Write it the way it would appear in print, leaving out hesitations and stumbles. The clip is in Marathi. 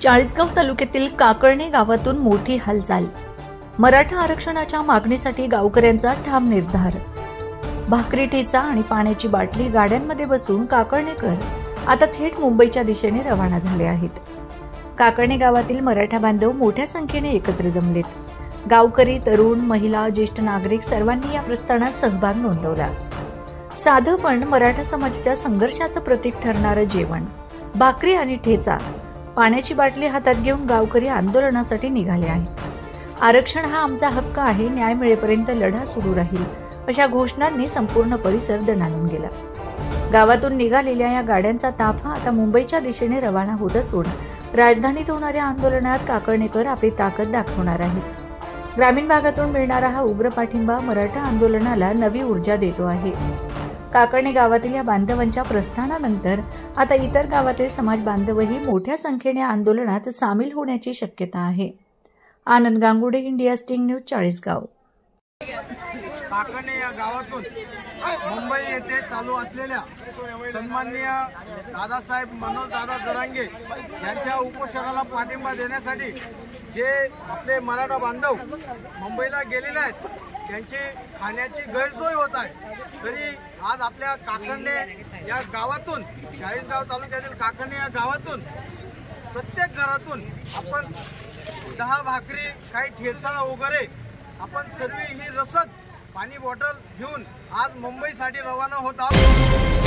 चाळीसगाव तालुक्यातील काकळणे गावातून मोठी हालचाल। मराठा आरक्षणाच्या मागणीसाठी गावकऱ्यांचा ठाम निर्धार। भाकरी ठेचा आणि पाण्याची बाटली गाड्यांमध्ये बसून काकळणेकर आता थेट मुंबईच्या दिशेने रवाना झाले आहेत। काकळणे गावातील मराठा बांधव मोठ्या संख्येने एकत्र जमलेत। गावकरी, तरुण, महिला, ज्येष्ठ नागरिक सर्वांनी या प्रस्थानात सहभाग नोंदवला। साधं पण मराठा समाजाच्या संघर्षाचं प्रतीक ठरणारं जेवण, भाकरी आणि ठेचा, पाण्याची बाटली हातात घेऊन गावकरी आंदोलनासाठी निघाले आहेत। आरक्षण हा आमचा हक्क आहे, न्याय मिळेपर्यंत लढा सुरू राहील, अशा घोषणांनी संपूर्ण परिसर दणाणून गेला। गावातून निघालेल्या या गाड्यांचा ताफा आता मुंबईच्या दिशेने रवाना होत असून राजधानीत होणाऱ्या आंदोलनात काकळणेकर आपली ताकद दाखवणार आहेत। ग्रामीण भागातून मिळणारा हा उग्र पाठिंबा मराठा आंदोलनाला नवी ऊर्जा देतो आहे। काकळणे गावातील या बांधवांच्या प्रस्थानानंतर आता इतर गावातील समाज बांधवही मोठ्या संख्येने आंदोलनात सामील होण्याची शक्यता आहे। Anand Gangude, India sting news, Chalisgaon. Kakalne या गावातून मुंबई येथे चालू असलेल्या सन्माननीय दादासाहेब मनोजदादा जरांगे यांच्या उपोषणाला पाठिंबा देण्यासाठी जे आपले मराठा बांधव मुंबईला गेलेले आहेत त्यांची खाण्याची गैरसोय होत आहे। तरी आज आपल्या काकळणे या गावातून, चाळीसगाव तालुक्यातील काकळणे या गावातून प्रत्येक घरातून आपण 10 भाकरी, काही ठेचा वगैरे आपण सर्व ही रसद, पाणी बॉटल घेऊन आज मुंबईसाठी रवाना होत आहोत।